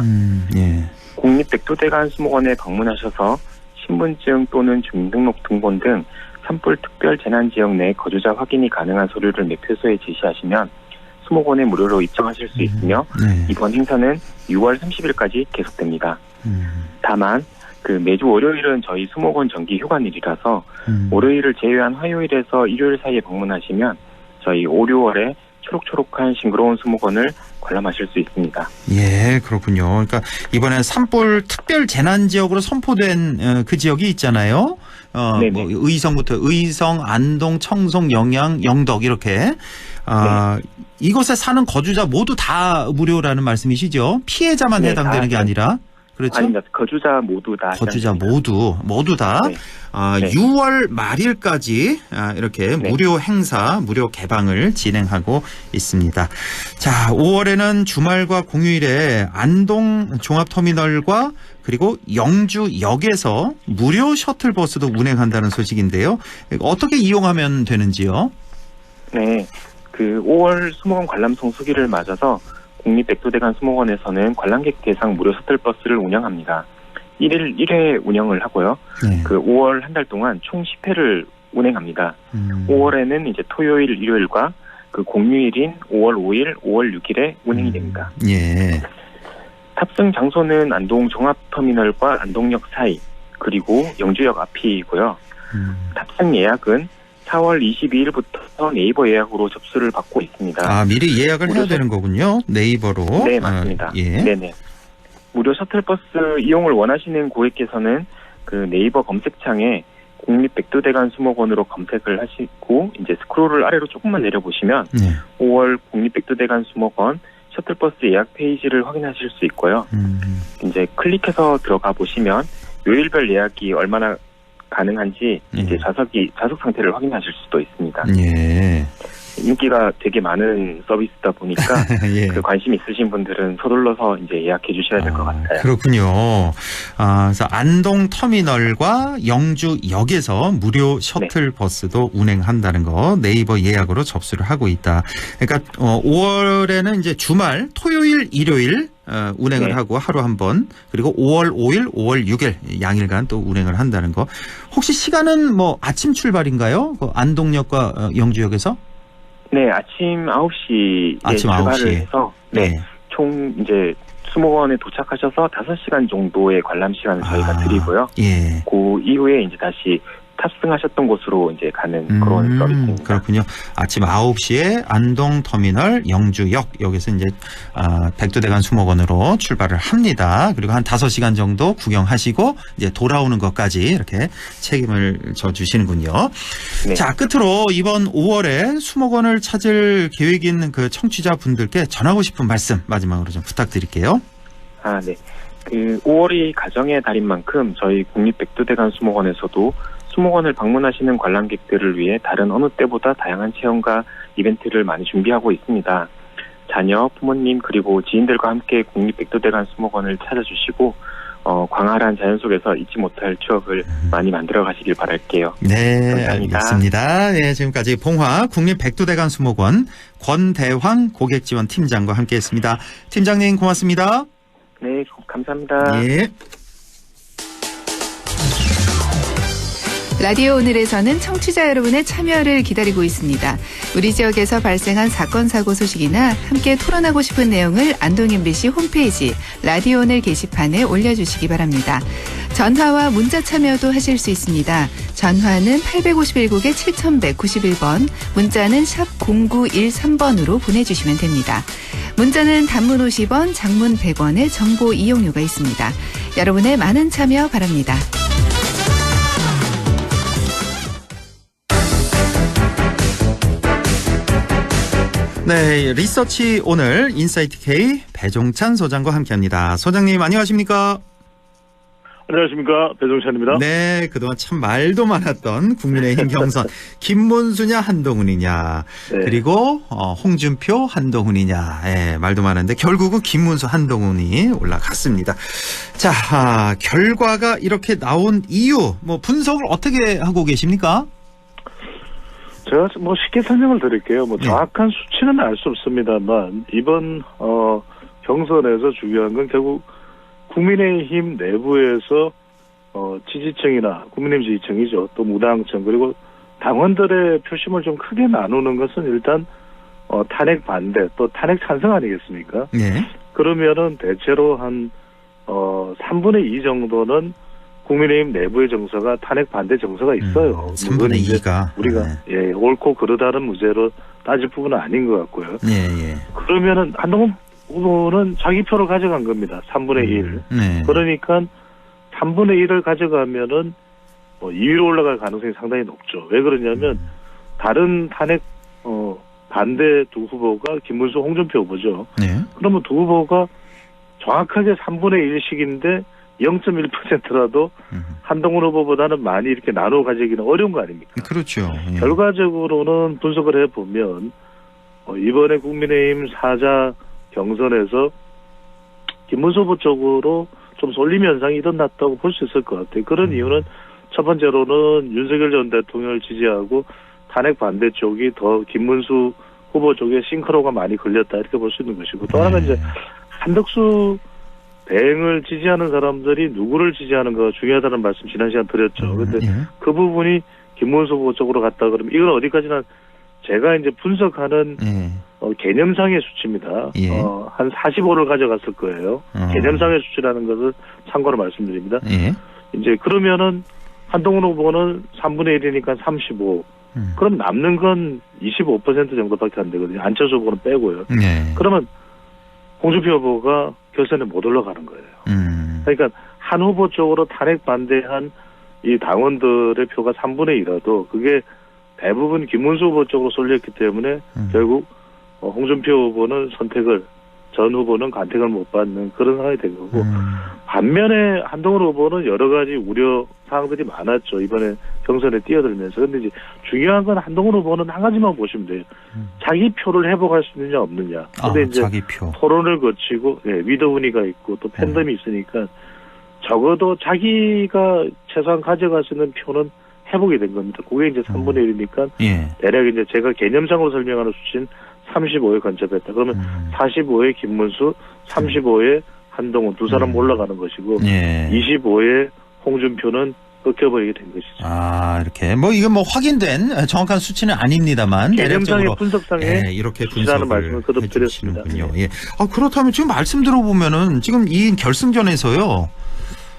예. 국립백두대간 수목원에 방문하셔서 신분증 또는 주민등록 등본 등 산불 특별 재난 지역 내 거주자 확인이 가능한 서류를 매표소에 제시하시면 수목원에 무료로 입장하실 수 있으며 이번 행사는 6월 30일까지 계속됩니다. 다만 매주 월요일은 저희 수목원 정기 휴관일이라서 월요일을 제외한 화요일에서 일요일 사이에 방문하시면 저희 5, 6월에 초록초록한 싱그러운 수목원을 관람하실 수 있습니다. 예, 그렇군요. 그러니까 이번엔 산불 특별 재난 지역으로 선포된 그 지역이 있잖아요. 뭐 의성부터 의성, 안동, 청송, 영양, 영덕 이렇게 이곳에 사는 거주자 모두 다 무료라는 말씀이시죠? 피해자만 해당되는 게 아니라. 그렇죠? 아닙니다. 거주자 모두 다. 거주자 모두 다. 6월 말일까지 이렇게 무료 행사, 무료 개방을 진행하고 있습니다. 자, 5월에는 주말과 공휴일에 안동 종합터미널과 그리고 영주역에서 무료 셔틀버스도 운행한다는 소식인데요. 어떻게 이용하면 되는지요? 네. 5월 수목원 관람 성수기를 맞아서 국립백두대간 수목원에서는 관람객 대상 무료 셔틀버스를 운영합니다. 1일 1회 운영을 하고요. 5월 한 달 동안 총 10회를 운행합니다. 5월에는 이제 토요일, 일요일과 공휴일인 5월 5일, 5월 6일에 운행이 됩니다. 예. 탑승 장소는 안동 종합터미널과 안동역 사이, 그리고 영주역 앞이고요. 탑승 예약은 4월 22일부터 네이버 예약으로 접수를 받고 있습니다. 아, 미리 예약을 해야 되는 거군요. 네이버로. 네, 맞습니다. 예. 네네. 무료 셔틀버스 이용을 원하시는 고객께서는 네이버 검색창에 국립백두대간 수목원으로 검색을 하시고 이제 스크롤을 아래로 조금만 내려보시면 5월 국립백두대간 수목원 셔틀버스 예약 페이지를 확인하실 수 있고요. 이제 클릭해서 들어가 보시면 요일별 예약이 얼마나 가능한지 이제 좌석 상태를 확인하실 수도 있습니다. 예. 인기가 되게 많은 서비스다 보니까 예. 관심 있으신 분들은 서둘러서 이제 예약해 주셔야 될 것 같아요. 그렇군요. 그래서 안동 터미널과 영주역에서 무료 셔틀버스도 운행한다는 거 네이버 예약으로 접수를 하고 있다. 그러니까 5월에는 이제 주말 토요일, 일요일 운행을 하고 하루 한 번, 그리고 5월 5일, 5월 6일 양일간 또 운행을 한다는 거. 혹시 시간은 뭐 아침 출발인가요? 안동역과 영주역에서? 네, 아침 9시에 출발을 9시. 해서 총 이제 수목원에 도착하셔서 5시간 정도의 관람 시간을 저희가 드리고요. 예. 그 이후에 이제 다시 탑승하셨던 곳으로 이제 가는 그런 서비스입니다. 그렇군요. 아침 9시에 안동 터미널 영주역 여기서 이제 백두대간 수목원으로 출발을 합니다. 그리고 한 5시간 정도 구경하시고 이제 돌아오는 것까지 이렇게 책임을 져 주시는군요. 네. 자, 끝으로 이번 5월에 수목원을 찾을 계획인 그 청취자분들께 전하고 싶은 말씀 마지막으로 좀 부탁드릴게요. 네. 5월이 가정의 달인 만큼 저희 국립백두대간 수목원에서도 수목원을 방문하시는 관람객들을 위해 다른 어느 때보다 다양한 체험과 이벤트를 많이 준비하고 있습니다. 자녀, 부모님 그리고 지인들과 함께 국립백두대간 수목원을 찾아주시고 광활한 자연 속에서 잊지 못할 추억을 많이 만들어 가시길 바랄게요. 네, 감사합니다. 알겠습니다. 네, 지금까지 봉화 국립백두대간 수목원 권대황 고객지원 팀장과 함께했습니다. 팀장님 고맙습니다. 네, 감사합니다. 예. 라디오 오늘에서는 청취자 여러분의 참여를 기다리고 있습니다. 우리 지역에서 발생한 사건 사고 소식이나 함께 토론하고 싶은 내용을 안동 MBC 홈페이지 라디오 오늘 게시판에 올려주시기 바랍니다. 전화와 문자 참여도 하실 수 있습니다. 전화는 851국에 7191번, 문자는 샵 0913번으로 보내주시면 됩니다. 문자는 단문 50원, 장문 100원의 정보 이용료가 있습니다. 여러분의 많은 참여 바랍니다. 네, 리서치 오늘 인사이트 K 배종찬 소장과 함께합니다. 소장님 안녕하십니까? 안녕하십니까, 배종찬입니다. 네, 그동안 참 말도 많았던 국민의힘 경선 김문수냐 한동훈이냐, 네. 그리고 홍준표 한동훈이냐, 말도 많은데 결국은 김문수 한동훈이 올라갔습니다. 자, 결과가 이렇게 나온 이유, 분석을 어떻게 하고 계십니까? 제가 쉽게 설명을 드릴게요. 정확한 수치는 알 수 없습니다만 이번 경선에서 중요한 건 결국 국민의힘 내부에서 지지층이나 국민의힘 지지층이죠. 또 무당층 그리고 당원들의 표심을 좀 크게 나누는 것은 일단 탄핵 반대 또 탄핵 찬성 아니겠습니까? 네. 그러면은 대체로 한 3분의 2 정도는 국민의힘 내부의 정서가 탄핵 반대 정서가 있어요. 3분의 2가 우리가 옳고 그르다는 문제로 따질 부분은 아닌 것 같고요. 그러면은 한동훈 후보는 자기 표를 가져간 겁니다. 3분의 1. 그러니까 3분의 1을 가져가면은 2위로 올라갈 가능성이 상당히 높죠. 왜 그러냐면 다른 탄핵 반대 두 후보가 김문수, 홍준표 후보죠. 그러면 두 후보가 정확하게 3분의 1씩인데 0.1%라도 한동훈 후보보다는 많이 이렇게 나눠 가지기는 어려운 거 아닙니까? 그렇죠. 결과적으로는 분석을 해보면 이번에 국민의힘 사자 경선에서 김문수 후보 쪽으로 좀 쏠림 현상이 일어났다고 볼 수 있을 것 같아요. 그런 이유는 첫 번째로는 윤석열 전 대통령을 지지하고 탄핵 반대 쪽이 더 김문수 후보 쪽에 싱크로가 많이 걸렸다 이렇게 볼 수 있는 것이고 또 하나는 이제 한덕수 대행을 지지하는 사람들이 누구를 지지하는가가 중요하다는 말씀 지난 시간 드렸죠. 그런데 그 부분이 김문수 후보 쪽으로 갔다 그러면 이건 어디까지나 제가 이제 분석하는 개념상의 수치입니다. 한 45를 가져갔을 거예요. 개념상의 수치라는 것을 참고로 말씀드립니다. 이제 그러면은 한동훈 후보는 3분의 1이니까 35. 그럼 남는 건 25% 정도밖에 안 되거든요. 안철수 후보는 빼고요. 그러면 홍준표 후보가 결선에 못 올라가는 거예요. 그러니까 한 후보 쪽으로 탄핵 반대한 이 당원들의 표가 3분의 2라도 그게 대부분 김문수 후보 쪽으로 쏠렸기 때문에 결국 홍준표 후보는 전 후보는 간택을 못 받는 그런 상황이 된 거고 반면에 한동훈 후보는 여러 가지 우려 사항들이 많았죠. 이번에 경선에 뛰어들면서. 그런데 이제 중요한 건 한동훈 후보는 한 가지만 보시면 돼요. 자기 표를 회복할 수 있느냐 없느냐. 근데 이제 자기 표. 토론을 거치고 위더우니가 있고 또 팬덤이 있으니까 적어도 자기가 최소한 가져갈 수 있는 표는 회복이 된 겁니다. 그게 이제 3분의 1이니까 대략 이제 제가 개념상으로 설명하는 수치는 35에 근접했다. 그러면 45에 김문수, 35에 한동훈 두 사람 올라가는 것이고 25에 홍준표는 꺾여버리게 된 것이죠. 이렇게 이건 확인된 정확한 수치는 아닙니다만 개념상의 분석상에 이렇게 분석을 말씀을 거듭 드렸습니다. 그렇다면 지금 말씀 들어보면은 지금 이 결승전에서요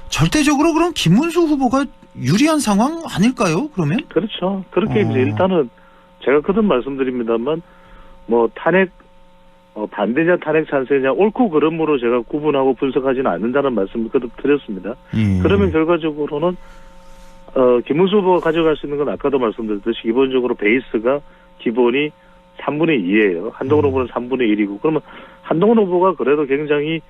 절대적으로 그럼 김문수 후보가 유리한 상황 아닐까요? 그러면? 그렇죠. 그렇게 이제 일단은 제가 거듭 말씀드립니다만 탄핵 반대냐 탄핵 찬성이냐 옳고 그름으로 제가 구분하고 분석하지는 않는다는 말씀을 거듭 드렸습니다. 그러면 결과적으로는 김문수 후보가 가져갈 수 있는 건 아까도 말씀드렸듯이 기본적으로 베이스가 기본이 3분의 2예요. 한동훈 후보는 3분의 1이고 그러면 한동훈 후보가 그래도 굉장히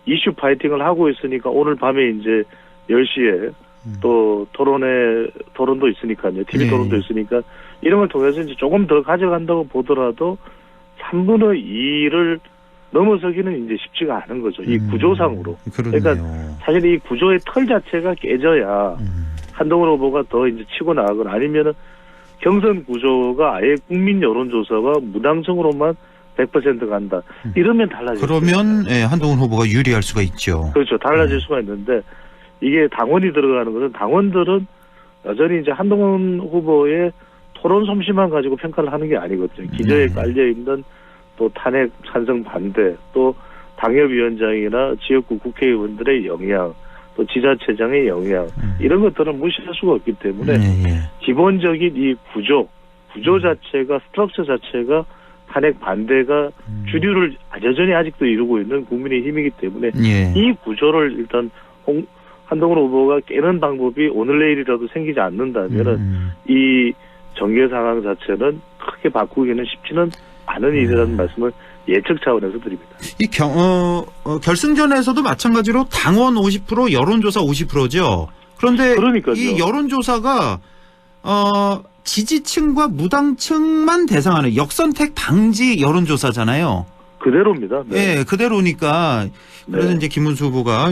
이슈 파이팅을 하고 있으니까 오늘 밤에 이제 10시에 또 토론도 있으니까요. TV 토론도 있으니까 이런 걸 통해서 이제 조금 더 가져간다고 보더라도 3분의 2를 넘어서기는 이제 쉽지가 않은 거죠. 이 구조상으로. 그러니까 사실 이 구조의 틀 자체가 깨져야 한동훈 후보가 더 이제 치고 나가거나 아니면은 경선 구조가 아예 국민 여론조사와 무당성으로만 100% 간다. 이러면 달라질 그러면 한동훈 후보가 유리할 수가 있죠. 그렇죠. 달라질 수가 있는데 이게 당원이 들어가는 것은 당원들은 여전히 이제 한동훈 후보의 토론 솜씨만 가지고 평가를 하는 게 아니거든요. 기저에 깔려 있는 또 탄핵 찬성 반대, 또 당협위원장이나 지역구 국회의원들의 영향, 또 지자체장의 영향, 이런 것들은 무시할 수가 없기 때문에 기본적인 이 구조 자체가, 스트럭처 자체가 탄핵 반대가 주류를 여전히 아직도 이루고 있는 국민의힘이기 때문에 이 구조를 일단 한동훈 후보가 깨는 방법이 오늘 내일이라도 생기지 않는다면은 이 전개 상황 자체는 크게 바꾸기는 쉽지는 않은 일이라는 말씀을 예측 차원에서 드립니다. 이 결승전에서도 마찬가지로 당원 50%, 여론조사 50%죠. 그런데 그러니까요. 이 여론조사가 지지층과 무당층만 대상하는 역선택 방지 여론조사잖아요. 그대로입니다. 네, 그대로니까 그래서 이제 김문수 후보가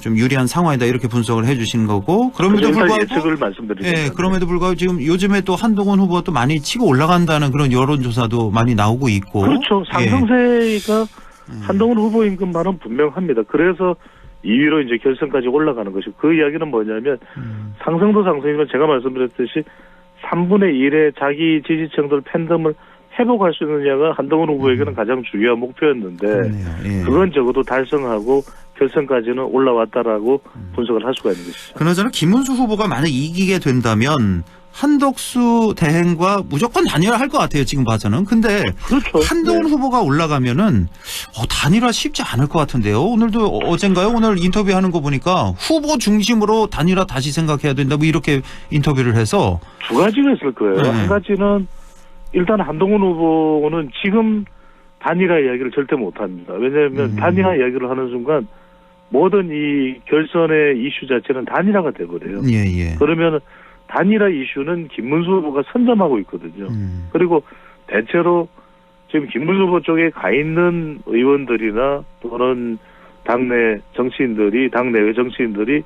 좀 유리한 상황이다 이렇게 분석을 해주신 거고 그럼에도 불구하고 예측을 말씀드리겠습니다. 네, 그럼에도 불구하고 지금 요즘에 또 한동훈 후보가 또 많이 치고 올라간다는 그런 여론조사도 많이 나오고 있고 그렇죠. 상승세가 한동훈 후보인 것만은 분명합니다. 그래서 2위로 이제 결승까지 올라가는 것이고 그 이야기는 뭐냐면 상승도 상승이지만 제가 말씀드렸듯이 3분의 1의 자기 지지층들 팬덤을 회복할 수 있느냐가 한동훈 후보에게는 가장 중요한 목표였는데 그건 적어도 달성하고 결선까지는 올라왔다라고 분석을 할 수가 있는 것이죠. 그나저나 김문수 후보가 만약 이기게 된다면 한덕수 대행과 무조건 단일화할 것 같아요. 지금 봐서는. 근데 그렇죠. 한동훈 후보가 올라가면은 단일화 쉽지 않을 것 같은데요. 오늘도 어젠가요? 오늘 인터뷰하는 거 보니까 후보 중심으로 단일화 다시 생각해야 된다. 뭐 이렇게 인터뷰를 해서 두 가지가 있을 거예요. 한 가지는 일단 한동훈 후보는 지금 단일화 이야기를 절대 못합니다. 왜냐하면 단일화 이야기를 하는 순간 모든 이 결선의 이슈 자체는 단일화가 되거든요. 그러면 단일화 이슈는 김문수 후보가 선점하고 있거든요. 그리고 대체로 지금 김문수 후보 쪽에 가 있는 의원들이나 또는 당내 정치인들이, 당내외 정치인들이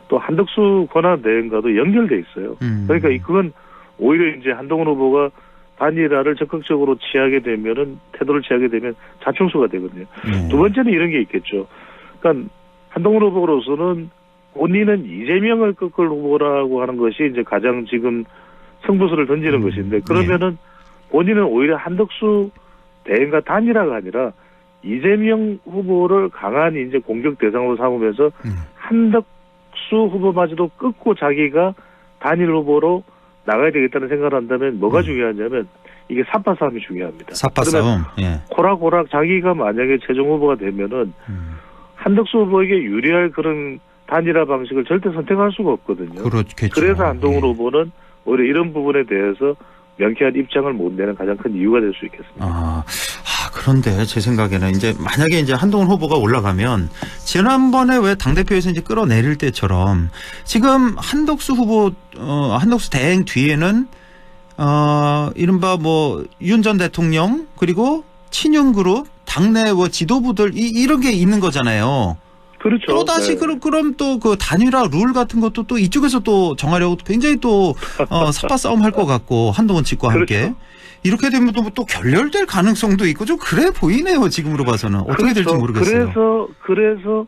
또 한덕수 권한대행과도 연결돼 있어요. 그러니까 그건 오히려 이제 한동훈 후보가 단일화를 적극적으로 태도를 취하게 되면 자충수가 되거든요. 두 번째는 이런 게 있겠죠. 그러니까 한동훈 후보로서는 본인은 이재명을 꺾을 후보라고 하는 것이 이제 가장 지금 승부수를 던지는 것인데 그러면은 본인은 오히려 한덕수 대행과 단일화가 아니라 이재명 후보를 강한 이제 공격 대상으로 삼으면서 한덕수 후보마저도 끊고 자기가 단일 후보로 나가야 되겠다는 생각을 한다면 뭐가 중요하냐면 이게 삿바 싸움이 중요합니다. 삿바 싸움. 코락코락 자기가 만약에 최종 후보가 되면은 한덕수 후보에게 유리할 그런 단일화 방식을 절대 선택할 수가 없거든요. 그렇겠죠. 그래서 한동훈 후보는 오히려 이런 부분에 대해서 명쾌한 입장을 못 내는 가장 큰 이유가 될 수 있겠습니다. 그런데 제 생각에는 이제 만약에 이제 한동훈 후보가 올라가면 지난번에 왜 당대표에서 이제 끌어내릴 때처럼 지금 한덕수 후보, 한덕수 대행 뒤에는 이른바 뭐 윤 전 대통령 그리고 친윤그룹 당내 뭐 지도부들 이런 게 있는 거잖아요. 그렇죠. 또 다시 그럼 또 그 단일화 룰 같은 것도 또 이쪽에서 또 정하려고 굉장히 또 삿바 싸움 할 것 같고 한동훈 측과 함께 그렇죠. 이렇게 되면 또 결렬될 가능성도 있고 좀 그래 보이네요. 지금으로 봐서는 어떻게 될지 모르겠어요. 그래서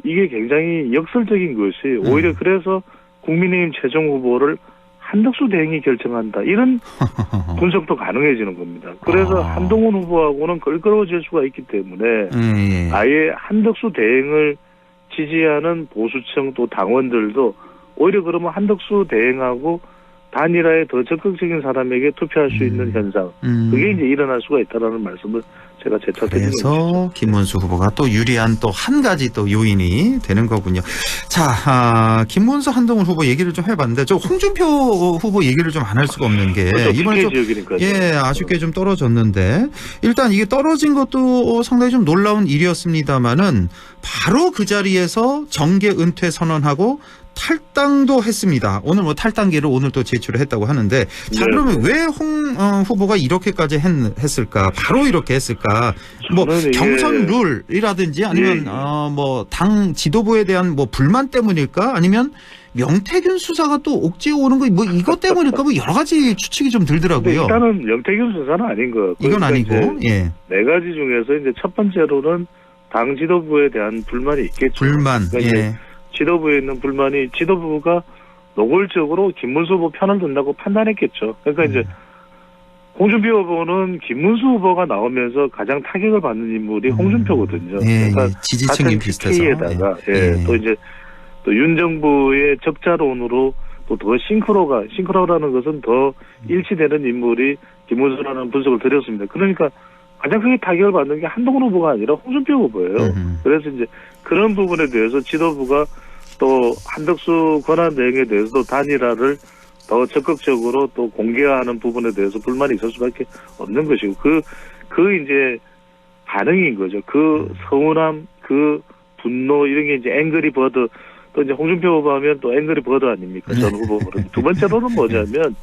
이게 굉장히 역설적인 것이 오히려 그래서 국민의힘 최종 후보를 한덕수 대행이 결정한다. 이런 분석도 가능해지는 겁니다. 그래서 한동훈 후보하고는 껄끄러워질 수가 있기 때문에 아예 한덕수 대행을 지지하는 보수층 또 당원들도 오히려 그러면 한덕수 대행하고 단일화에 더 적극적인 사람에게 투표할 수 있는 현상. 그게 이제 일어날 수가 있다라는 말씀을 제가 재차드리는 거죠. 그래서 김문수 후보가 또 유리한 또 한 가지 또 요인이 되는 거군요. 자, 김문수 한동훈 후보 얘기를 좀 해봤는데 저 홍준표 후보 얘기를 좀 안 할 수가 없는 게 이번에 좀 아쉽게 좀 떨어졌는데 일단 이게 떨어진 것도 상당히 좀 놀라운 일이었습니다만은 바로 그 자리에서 정계 은퇴 선언하고 탈당도 했습니다. 오늘 뭐 탈당계를 오늘 또 제출을 했다고 하는데 자 그러면 왜 홍 후보가 이렇게까지 했을까? 바로 이렇게 했을까? 뭐 경선 룰이라든지 아니면 뭐 당 지도부에 대한 뭐 불만 때문일까? 아니면 명태균 수사가 또 옥죄어 오는 거 뭐 이것 때문일까? 뭐 여러 가지 추측이 좀 들더라고요. 일단은 명태균 수사는 아닌 거. 이건 아니고 네 가지 중에서 이제 첫 번째로는 당 지도부에 대한 불만이 있겠죠. 불만. 그러니까 지도부에 있는 불만이 지도부가 노골적으로 김문수 후보 편을 든다고 판단했겠죠. 그러니까 이제 홍준표 후보는 김문수 후보가 나오면서 가장 타격을 받는 인물이 홍준표거든요. 예, 그러니까 지지층이 같은 비슷해서. PK에다가 예. 또 이제 또 윤 정부의 적자론으로 또 더 싱크로라는 것은 더 일치되는 인물이 김문수라는 분석을 드렸습니다. 그러니까 가장 크게 타격을 받는 게 한동훈 후보가 아니라 홍준표 후보예요. 그래서 이제 그런 부분에 대해서 지도부가 또 한덕수 권한 대행에 대해서도 단일화를 더 적극적으로 또 공개하는 부분에 대해서 불만이 있을 수밖에 없는 것이고 그 이제 반응인 거죠. 그 서운함, 그 분노 이런 게 이제 앵그리 버드 또 이제 홍준표 후보 하면 또 앵그리 버드 아닙니까? 전 후보는. 두 번째로는 뭐냐면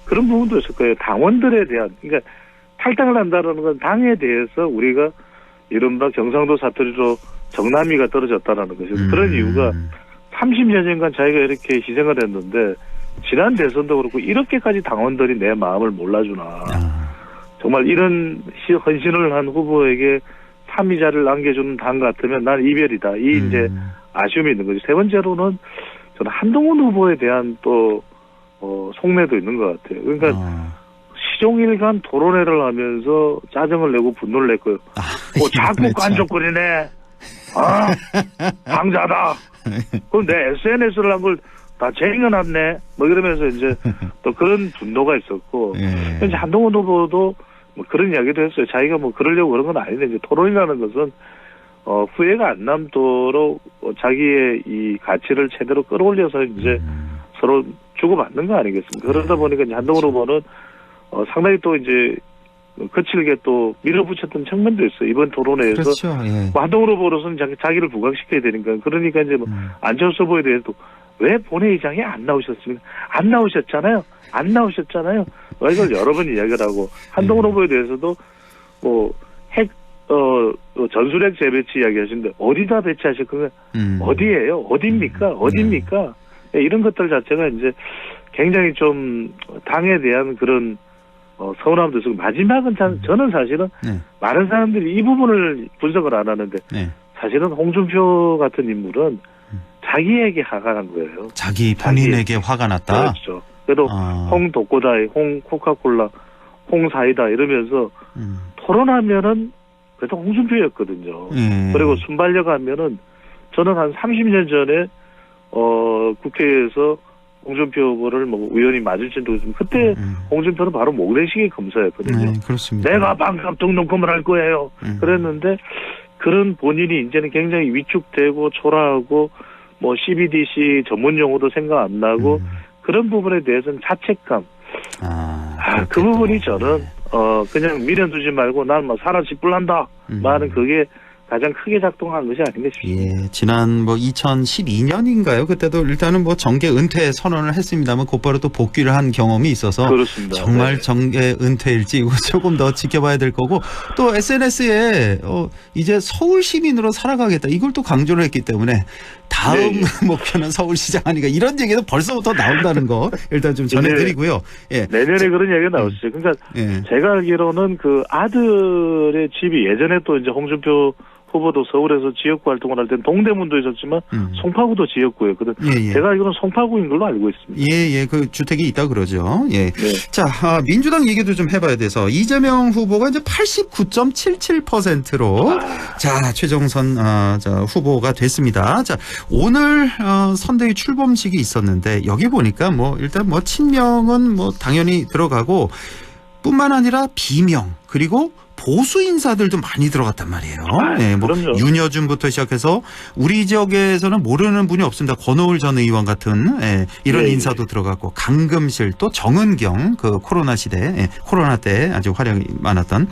그런 부분도 있을 거예요. 당원들에 대한 그러니까 탈당을 한다는 건 당에 대해서 우리가 이른바 경상도 사투리로 정남이가 떨어졌다라는 것이죠. 그런 이유가 30여 년간 자기가 이렇게 희생을 했는데 지난 대선도 그렇고 이렇게까지 당원들이 내 마음을 몰라주나. 정말 이런 헌신을 한 후보에게 3위자를 남겨주는 당 같으면 난 이별이다. 이 이제 아쉬움이 있는 거죠. 세 번째로는 저는 한동훈 후보에 대한 또 속내도 있는 것 같아요. 그러니까 시종일관 토론회를 하면서 짜증을 내고 분노를 냈고요. 자꾸 깐족거리네. 강자다. 그럼 내 SNS를 한 걸 다 쟁여놨네. 뭐 이러면서 이제 또 그런 분노가 있었고. 이제 한동훈 후보도 뭐 그런 이야기도 했어요. 자기가 뭐 그러려고 그런 건 아닌데 이제 토론이라는 것은 후회가 안 남도록 자기의 이 가치를 제대로 끌어올려서 이제 서로 주고받는 거 아니겠습니까? 그러다 보니까 이제 한동훈 후보는 상당히 또 이제 거칠게 또 밀어붙였던 측면도 있어요. 이번 토론회에서. 그렇죠. 예. 뭐 한동훈 후보로서는 자기를 부각시켜야 되니까. 그러니까 이제 뭐 안철수 후보에 대해서도 왜 본회의장에 안 나오셨습니까? 안 나오셨잖아요. 이걸 여러 번 이야기를 하고 한동훈 후보에 대해서도 뭐 전술핵 재배치 이야기하시는데 어디다 배치하실 거면 어디예요? 어디입니까? 이런 것들 자체가 이제 굉장히 좀 당에 대한 그런 서운함도 있고 마지막은 저는 사실은 많은 사람들이 이 부분을 분석을 안 하는데 사실은 홍준표 같은 인물은 자기에게 화가 난 거예요. 자기 본인에게 화가 났다? 그렇죠. 그래도 홍 독고다이, 홍 코카콜라, 홍 사이다 이러면서 토론하면은 그래도 홍준표였거든요. 그리고 순발력 하면은 저는 한 30년 전에 국회에서 홍준표 후보를 뭐 의원이 맞을지도 있으면 그때 홍준표는 바로 모래시계 검사였거든요. 그렇습니다. 내가 반값 등록금을 할 거예요. 그랬는데 그런 본인이 이제는 굉장히 위축되고 초라하고 뭐 CBDC 전문 용어도 생각 안 나고 그런 부분에 대해서는 자책감. 그 부분이 저는 그냥 미련두지 말고 난 뭐 살아 지불한다. 말은 그게 가장 크게 작동한 것이 아닌가 싶습니다. 예, 지난 뭐 2012년인가요? 그때도 일단은 뭐 정계 은퇴 선언을 했습니다만 곧바로 또 복귀를 한 경험이 있어서 그렇습니다. 정말 정계 은퇴일지 이거 조금 더 지켜봐야 될 거고 또 SNS에 이제 서울 시민으로 살아가겠다 이걸 또 강조를 했기 때문에 다음 목표는 서울시장 아니까 이런 얘기도 벌써부터 나온다는 거 일단 좀 전해드리고요. 예. 내년에 그런 얘기가 나왔어요. 그러니까 제가 알기로는 그 아들의 집이 예전에 또 이제 홍준표 후보도 서울에서 지역구 활동을 할 때는 동대문도 있었지만 송파구도 지역구였거든. 제가 알기로는 송파구인 걸로 알고 있습니다. 예, 그 주택이 있다 그러죠. 예. 자, 민주당 얘기도 좀 해봐야 돼서 이재명 후보가 이제 89.77%로 자 최종선 후보가 됐습니다. 자 오늘 선대위 출범식이 있었는데 여기 보니까 뭐 일단 뭐 친명은 뭐 당연히 들어가고 뿐만 아니라 비명 그리고 보수 인사들도 많이 들어갔단 말이에요. 네, 뭐 윤여준부터 시작해서 우리 지역에서는 모르는 분이 없습니다. 권오을 전 의원 같은 이런 인사도 들어갔고 강금실 또 정은경 그 코로나 시대 코로나 때 아주 활약이 많았던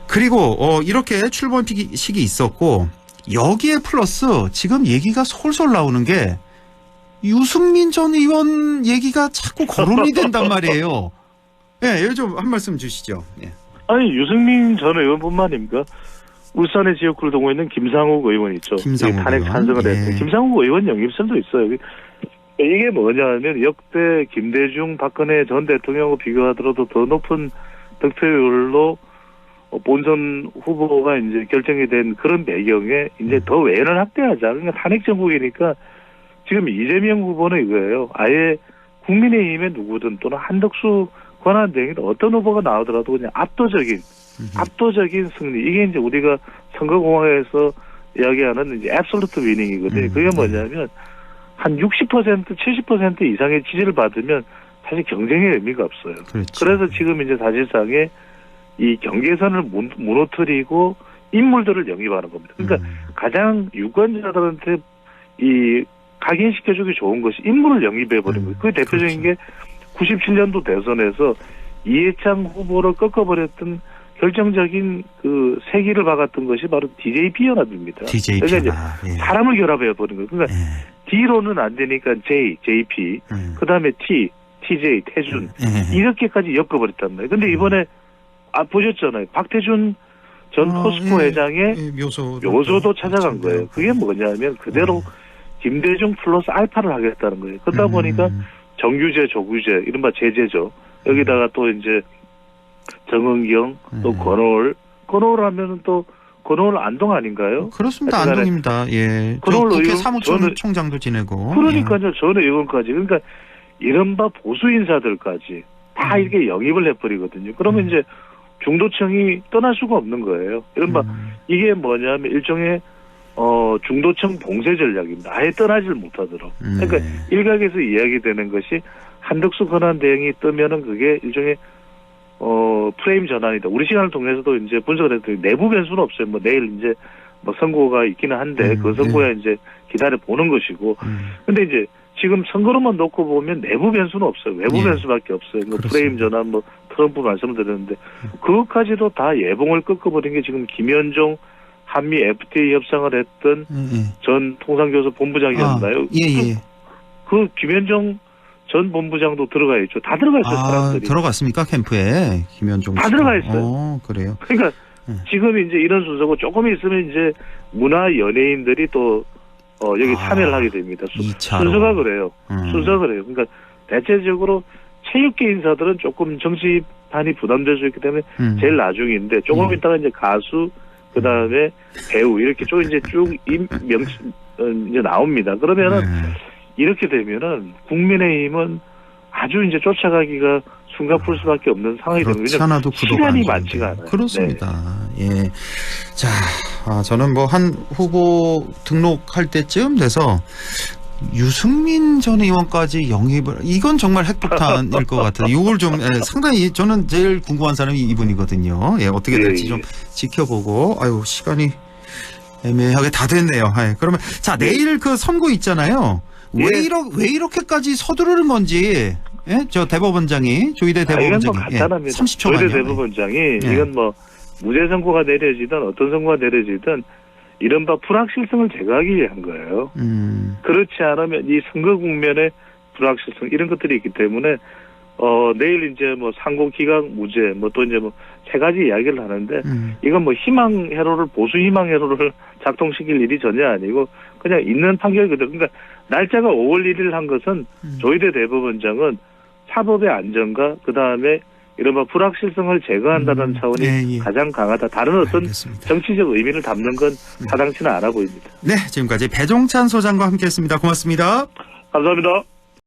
그리고 이렇게 출범식이 있었고 여기에 플러스 지금 얘기가 솔솔 나오는 게 유승민 전 의원 얘기가 자꾸 거론이 된단 말이에요. 예, 여기 좀 한 말씀 주시죠. 예. 아니 유승민 전 의원뿐만 아닙니까? 울산의 지역구를 동호있는 김상욱 의원 있죠. 탄핵 찬성을 했는데 김상욱 의원 영입설도 있어요. 이게 뭐냐면 역대 김대중 박근혜 전 대통령하고 비교하더라도 더 높은 득표율로 본선 후보가 이제 결정이 된 그런 배경에 이제 더 외연을 확대하자. 그러니까 탄핵 정국이니까 지금 이재명 후보는 이거예요. 아예 국민의힘의 누구든 또는 한덕수 권한대행이든 어떤 후보가 나오더라도 그냥 압도적인 승리. 이게 이제 우리가 선거공학에서 이야기하는 이제 애블솔루트 위닝이거든요. 그게 뭐냐면 한 60%, 70% 이상의 지지를 받으면 사실 경쟁의 의미가 없어요. 그렇죠. 그래서 지금 이제 사실상의 이 경계선을 무너뜨리고 인물들을 영입하는 겁니다. 그러니까 가장 유권자들한테 이 각인시켜주기 좋은 것이 인물을 영입해버린 거예요. 그 대표적인 게 97년도 대선에서 이해창 후보를 꺾어버렸던 결정적인 그 세기를 박았던 것이 바로 DJP 연합입니다. DJP 그러니까 연합. 이제 사람을 결합해버린 거예요. 그러니까 D로는 안 되니까 JP, 그 다음에 TJ, 태준 이렇게까지 엮어버렸단 말이에요. 근데 이번에 보셨잖아요. 박태준 전 포스코 회장의 묘소도 찾아간 거예요. 그게 뭐냐면 그대로 김대중 플러스 알파를 하겠다는 거예요. 그러다 보니까 정규제, 조규제, 이른바 제재죠. 여기다가 또 이제 정은경, 또 권오을 하면은 또 권오을 안동 아닌가요? 그렇습니다. 안동입니다. 예. 권오을 국회 의원, 사무총장도 지내고. 그러니까요. 전 의원까지. 그러니까 이른바 보수 인사들까지 다 이렇게 영입을 해버리거든요. 그러면 이제 중도층이 떠날 수가 없는 거예요. 이른바 이게 뭐냐면 일종의 중도층 봉쇄 전략입니다. 아예 떠나질 못하도록. 그러니까 일각에서 이야기되는 것이 한덕수 권한대행이 뜨면은 그게 일종의 프레임 전환이다. 우리 시간을 통해서도 이제 분석을 했더니 내부 변수는 없어요. 뭐 내일 이제 뭐 선고가 있기는 한데 그 선고야 이제 기다려 보는 것이고. 근데 이제 지금 선거로만 놓고 보면 내부 변수는 없어요. 외부 변수밖에 없어요. 뭐 프레임 전환, 뭐 트럼프 말씀을 드렸는데 그것까지도 다 예봉을 꺾어버린 게 지금 김현종 한미 FTA 협상을 했던 전 통상교섭 본부장이었나요? 그 김현종 전 본부장도 들어가 있죠. 다 들어가 있어요, 사람들이. 들어갔습니까? 캠프에 김현종 다 들어가 있어요. 그래요. 그러니까 지금 이제 이런 순서고 조금 있으면 이제 문화 연예인들이 또 여기 참여를 하게 됩니다. 순서가 그래요. 순서가 그래요. 그러니까 대체적으로 체육계 인사들은 조금 정치판이 부담될 수 있기 때문에 제일 나중인데 조금 있다가 이제 가수, 그 다음에 배우 이렇게 쭉 이제 이제 나옵니다. 그러면은 이렇게 되면은 국민의힘은 아주 이제 쫓아가기가 숨가쁠 수밖에 없는 상황이 되는 거죠. 시간이 많지가 않아요. 그렇습니다. 네. 예. 자, 저는 뭐 한 후보 등록할 때쯤 돼서 유승민 전 의원까지 영입을, 이건 정말 핵폭탄일 것 같아요. 이걸 좀 상당히 저는 제일 궁금한 사람이 이분이거든요. 예, 어떻게 될지 좀 지켜보고. 아유, 시간이 애매하게 다 됐네요. 예, 그러면 자, 내일 그 선고 있잖아요. 왜 이렇게까지 서두르는 건지. 예? 저 대법원장이, 조희대 대법원장이. 이건 뭐 간단합니다. 30초만요. 조희대 대법원장이 이건 뭐 무죄 선고가 내려지든 어떤 선고가 내려지든 이른바 불확실성을 제거하기 위한 거예요. 그렇지 않으면 이 선거 국면의 불확실성 이런 것들이 있기 때문에 내일 이제 뭐 상고 기각 무죄 뭐 또 이제 뭐 세 가지 이야기를 하는데 이건 뭐 희망 회로를 보수 희망 회로를 작동시킬 일이 전혀 아니고 그냥 있는 판결 그대로. 그러니까 날짜가 5월 1일 한 것은 조희대 대법원장은 사법의 안정과 그 다음에 이른바 불확실성을 제거한다는 차원이 가장 강하다. 다른 어떤 정치적 의미를 담는 건 타당치는 않아 보입니다. 네, 지금까지 배종찬 소장과 함께했습니다. 고맙습니다. 감사합니다.